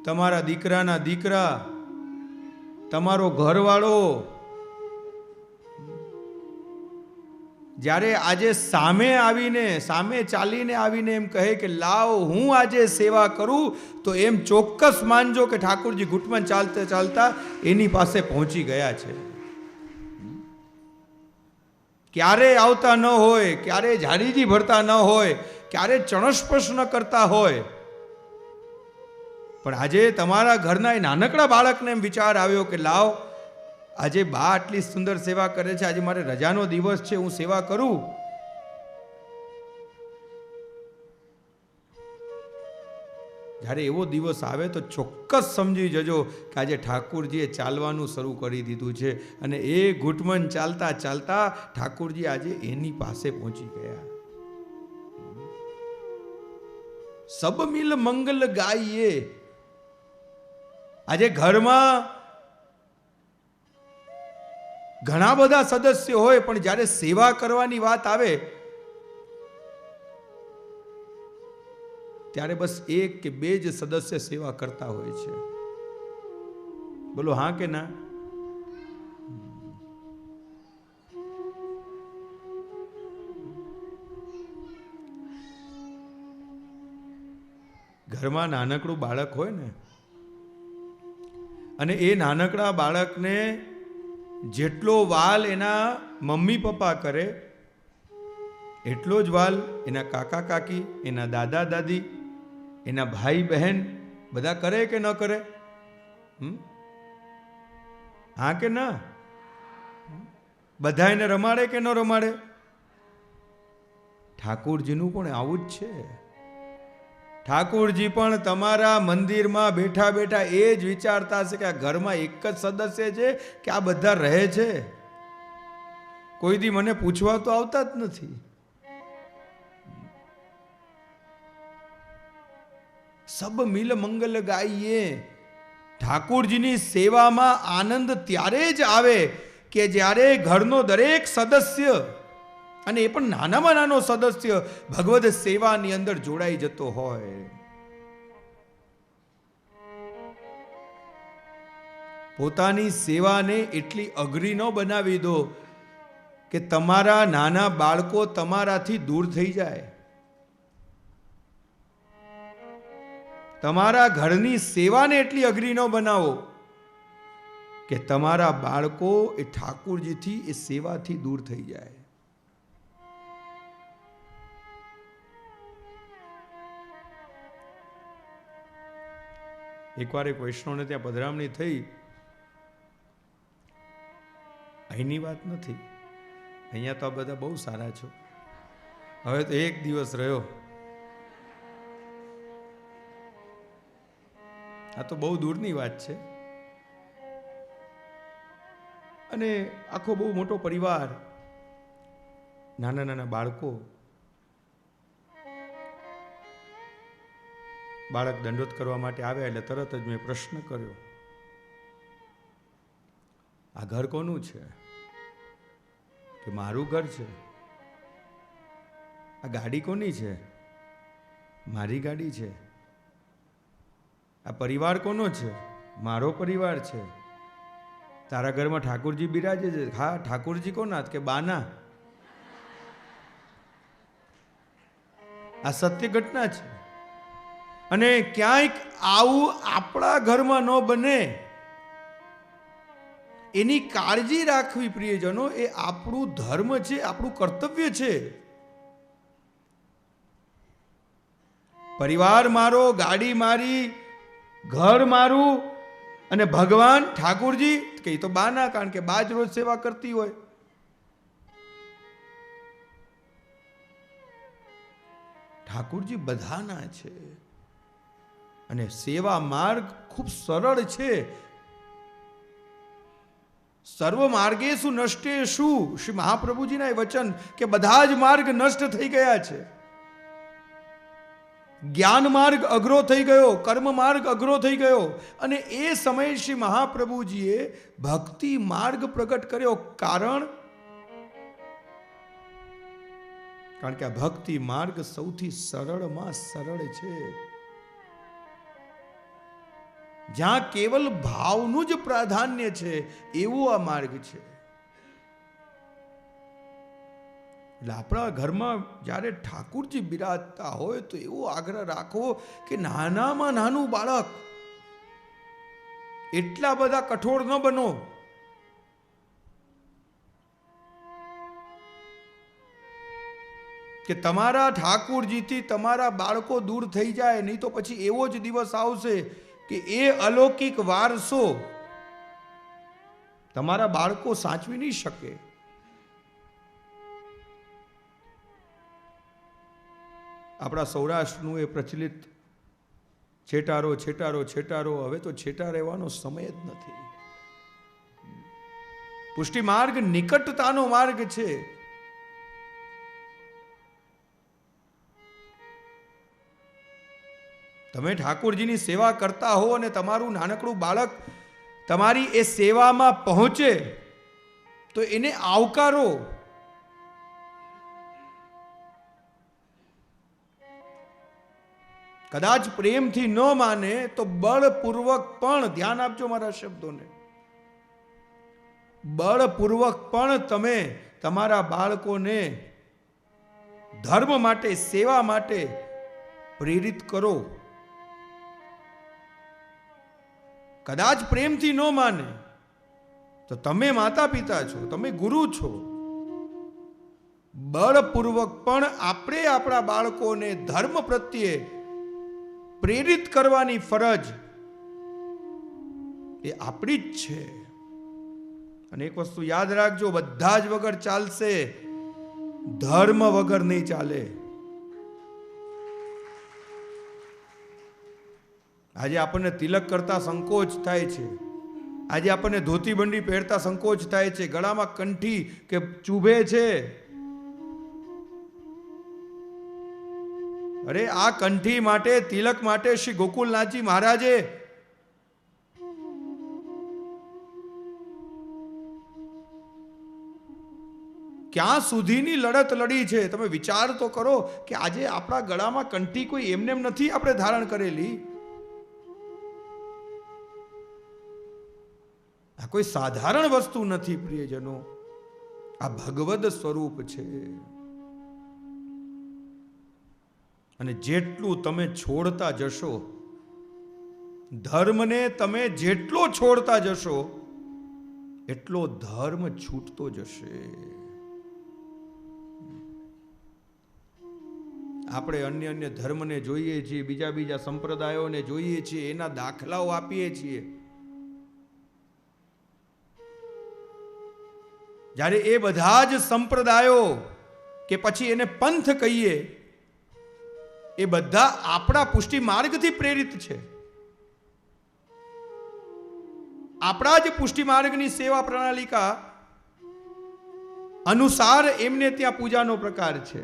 તમારા દીકરાના દીકરા, તમારો ઘરવાળો જ્યારે આજે સામે આવીને, સામે ચાલીને આવીને એમ કહે કે લાવ હું આજે સેવા કરું, તો એમ ચોક્કસ માનજો કે ઠાકોરજી ઘૂંટમણ ચાલતા ચાલતા એની પાસે પહોંચી ગયા છે. ક્યારે આવતા ન હોય, ક્યારે ઝાડીજી ભરતા ન હોય, ક્યારે ચણસ્પર્શ ન કરતા હોય, પણ આજે તમારા ઘરના એ નાનકડા બાળકને એમ વિચાર આવ્યો કે લાવ આજે બા આટલી સુંદર સેવા કરે છે, આજે મારે રજાનો દિવસ છે, હું સેવા કરું. જ્યારે એવો દિવસ આવે તો ચોક્કસ સમજી જજો કે આજે ઠાકુરજીએ ચાલવાનું શરૂ કરી દીધું છે અને એ ઘૂંટમણ ચાલતા ચાલતા ઠાકુરજી આજે એની પાસે પહોંચી ગયા. સબ મિલ મંગલ ગાઈએ. આજે ઘરમાં ઘણા બધા સદસ્યો હોય પણ જ્યારે સેવા કરવાની વાત આવે ત્યારે બસ એક કે બે જ સદસ્ય સેવા કરતા હોય છે. બોલો હા કે ના? ઘરમાં નાનકડું બાળક હોય ને, અને એ નાનકડા બાળકને જેટલો વાલ એના મમ્મી પપ્પા કરે એટલો જ વાલ એના કાકા કાકી, એના દાદા દાદી, એના ભાઈ બહેન બધા કરે કે ન કરે? હા કે ના? બધા એને રમાડે કે ન રમાડે? ઠાકોરજીનું પણ આવું જ છે. ઠાકોરજી પણ તમારા મંદિરમાં બેઠા બેઠા એ જ વિચારતા હશે કે આ ઘરમાં એક જ સદસ્ય છે કે આ બધા રહે છે. કોઈ દી મને પૂછવા તો આવતા જ નથી. સબ મિલ મંગલ ગાઈએ. ઠાકોરજીની સેવામાં આનંદ ત્યારે જ આવે કે જ્યારે ઘરનો દરેક સદસ્ય, અને એ પણ નાનામાં નાનો સદસ્ય, ભગવદ સેવાની અંદર જોડાઈ જતો હોય. પોતાની સેવાને એટલી અઘરી ન બનાવી દો કે તમારા નાના બાળકો તમારાથી દૂર થઈ જાય. તમારા ઘરની સેવાને એટલી અઘરી ન બનાવો કે તમારા બાળકો એ ઠાકોરજીથી, એ સેવાથી દૂર થઈ જાય. એકવાર એક વૈષ્ણવને ત્યાં પધરામણી થઈ. અહીંની વાત નથી, અહીંયા તો આ બધા બહુ સારા છો. હવે તો એક દિવસ રહ્યો. આ તો બહુ દૂરની વાત છે. અને આખો બહુ મોટો પરિવાર, નાના નાના બાળકો. બાળક દંડોત કરવા માટે આવ્યા એટલે તરત જ મેં પ્રશ્ન કર્યો, આ ઘર કોનું છે? કે મારું ઘર છે. આ ગાડી કોની છે? મારી ગાડી છે. આ પરિવાર કોનો છે? મારો પરિવાર છે. તારા ઘરમાં ઠાકોરજી બિરાજે છે? હા. ઠાકોરજી કોના? કે બાના. આ સત્ય ઘટના છે. અને ક્યાંક આવું આપણા ઘરમાં ન બને એની કાળજી રાખવી પ્રિયજનો, એ આપણું ધર્મ છે, આપણું કર્તવ્ય છે. પરિવાર મારો, ગાડી મારી, ઘર મારું, અને ભગવાન ઠાકોરજી કે તો બાના, કારણ કે બા જ રોજ સેવા કરતી હોય. ઠાકોરજી બધાના છે. અને સેવા માર્ગ ખૂબ સરળ છે. સર્વ માર્ગેષુ નષ્ટેષુ, શ્રી મહાપ્રભુજીના એ વચન કે બધા જ માર્ગ નષ્ટ થઈ ગયા છે. જ્ઞાન માર્ગ અઘરો થઈ ગયો, કર્મ માર્ગ અઘરો થઈ ગયો. અને એ સમયે શ્રી મહાપ્રભુજીએ ભક્તિ માર્ગ પ્રગટ કર્યો. કારણ કે આ ભક્તિ માર્ગ સૌથી સરળમાં સરળ છે, જ્યાં કેવલ ભાવનું જ પ્રાધાન્ય છે, એવો આ માર્ગ છે. એટલે આપણા ઘરમાં જ્યારે ઠાકુરજી બિરાજતા હોય તો એવો આગ્રહ રાખવો કે નાનામાં નાનું બાળક, એટલા બધા કઠોર ન બનો. કે તમારા ઠાકુરજીથી તમારા બાળકો દૂર થઈ જાય. નહીં તો પછી એવો જ દિવસ આવશે કે એ અલૌકિક વારસો તમારા બાળકો સાચવી નહીં શકે. આપણા સૌરાષ્ટ્રનું એ પ્રચલિત છેટારો છેટારો છેટારો, હવે તો છેટા રહેવાનો સમય જ નથી. પુષ્ટિ માર્ગ નિકટતાનો માર્ગ છે. તમે ઠાકોરજીની સેવા કરતા હો અને તમારું નાનકડું બાળક તમારી એ સેવામાં પહોંચે તો એને આવકારો. કદાચ પ્રેમથી ન માને તો બળપૂર્વક પણ, ધ્યાન આપજો મારા શબ્દોને, બળપૂર્વક પણ તમે તમારા બાળકોને ધર્મ માટે, સેવા માટે પ્રેરિત કરો. કદાચ પ્રેમથી ન માને તો તમે માતા પિતા છો, તમે ગુરુ છો. બળપૂર્વક પણ આપણે આપણા બાળકોને ધર્મ પ્રત્યે પ્રેરિત કરવાની ફરજ એ આપણી જ છે. અને એક વસ્તુ યાદ રાખજો, બધા જ વગર ચાલશે, ધર્મ વગર નહીં ચાલે. આજે આપણને તિલક કરતા સંકોચ થાય છે, આજે આપણને ધોતી બંડી પહેરતા સંકોચ થાય છે, ગળામાં કંઠી કે ચૂભે છે. અરે આ કંઠી માટે, તિલક માટે શ્રી ગોકુલનાથજી મહારાજે ક્યાં સુધીની લડત લડી છે. તમે વિચાર તો કરો કે આજે આપણા ગળામાં કંઠી કોઈ એમને એમ નથી આપણે ધારણ કરેલી. આ કોઈ સાધારણ વસ્તુ નથી પ્રિયજનો, આ ભગવદ સ્વરૂપ છે. અને જેટલું તમે છોડતા જશો, ધર્મને તમે જેટલો છોડતા જશો એટલો ધર્મ છૂટતો જશે. આપણે અન્ય અન્ય ધર્મને જોઈએ છીએ, બીજા બીજા સંપ્રદાયોને જોઈએ છીએ, એના દાખલાઓ આપીએ છીએ. જ્યારે એ બધા જ સંપ્રદાયો કે પછી એને પંથ કહીએ, એ બધા આપણા પુષ્ટિ માર્ગથી પ્રેરિત છે. આપણા જ પુષ્ટિ માર્ગની સેવા પ્રણાલિકા અનુસાર એમને ત્યાં પૂજાનો પ્રકાર છે.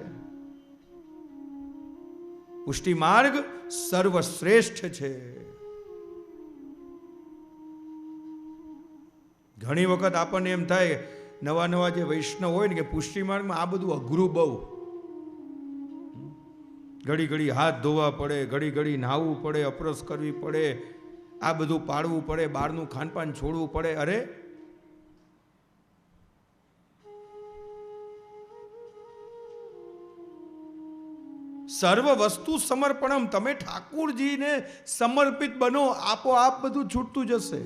પુષ્ટિ માર્ગ સર્વશ્રેષ્ઠ છે. ઘણી વખત આપણને એમ થાય, નવા નવા જે વૈષ્ણવ હોય ને, કે પુષ્ટિ માર્ગમાં આ બધું અઘરું બહુ, ઘડી ઘડી હાથ ધોવા પડે, ઘડી ઘડી નાહવું પડે, અપરસ કરવી પડે, આ બધું પાળવું પડે, બહારનું ખાનપાન છોડવું પડે. અરે સર્વ વસ્તુ સમર્પણમ, તમે ઠાકુરજીને સમર્પિત બનો, આપોઆપ બધું છૂટતું જશે.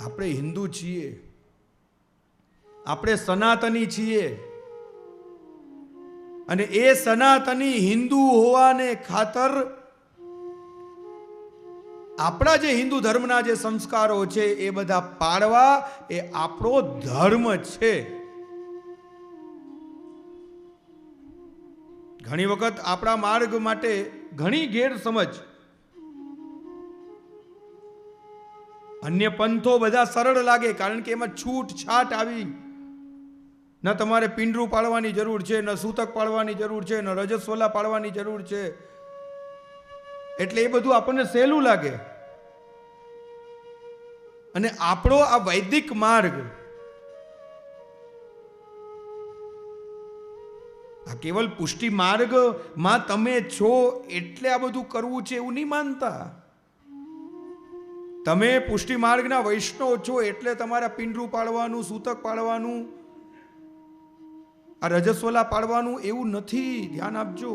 આપણે હિન્દુ છીએ, આપણે સનાતની છીએ, અને એ સનાતની હિન્દુ હોવાને ખાતર આપણા જે હિન્દુ ધર્મના જે સંસ્કારો છે એ બધા પાળવા એ આપણો ધર્મ છે. ઘણી વખત આપણા માર્ગ માટે ઘણી ગેરસમજ, અન્ય પંથો બધા સરળ લાગે કારણ કે એમાં છૂટછાટ આવી. ન તમારે પિંડરું પાળવાની જરૂર છે, ન સૂતક પાળવાની જરૂર છે, ન રજસ્વલા પાળવાની જરૂર છે. એટલે એ બધું આપણને સહેલું લાગે. અને આપણો આ વૈદિક માર્ગ, આ કેવલ પુષ્ટિ માર્ગમાં તમે છો એટલે આ બધું કરવું છે એવું નહીં માનતા. તમે પુષ્ટિ માર્ગના વૈષ્ણવ છો એટલે તમારે પિંડરું પાળવાનું, સૂતક પાળવાનું, આ રજસ્વલા પાળવાનું એવું નથી. ધ્યાન આપજો.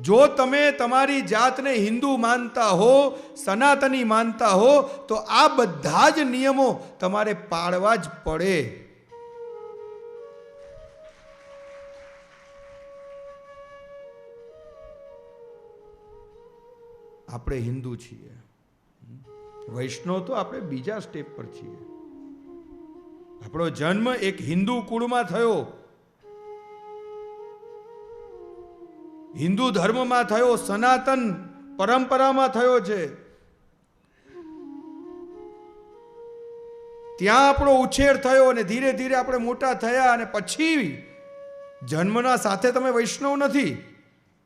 જો તમે તમારી જાતને હિન્દુ માનતા હો, સનાતની માનતા હો, તો આ બધા જ નિયમો તમારે પાળવા જ પડે. આપણે હિન્દુ છીએ, વૈષ્ણવ તો આપણે બીજા સ્ટેપ પર છીએ. આપણો જન્મ એક હિન્દુ કુળમાં થયો, હિન્દુ ધર્મમાં થયો, સનાતન પરંપરામાં થયો છે. ત્યાં આપણો ઉછેર થયો અને ધીરે ધીરે આપણે મોટા થયા, અને પછી જન્મના સાથે તમે વૈષ્ણવ નથી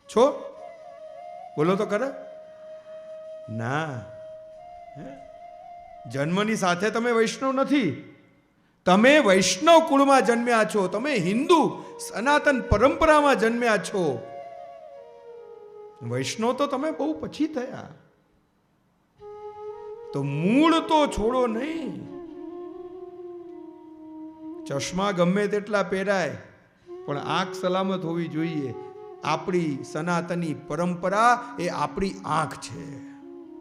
છો? બોલો તો ખરા. ના, જન્મની સાથે તમે વૈષ્ણવ નથી. તમે વૈષ્ણવ કુળમાં જન્મ્યા છો, તમે હિન્દુ સનાતન પરંપરામાં જન્મ્યા છો. વૈષ્ણવ તો તમે બહુ પછી થયા. તો મૂળ તો છોડો નહીં. ચશ્મા ગમે તેટલા પહેરાય પણ આંખ સલામત હોવી જોઈએ. આપણી સનાતની પરંપરા એ આપણી આંખ છે.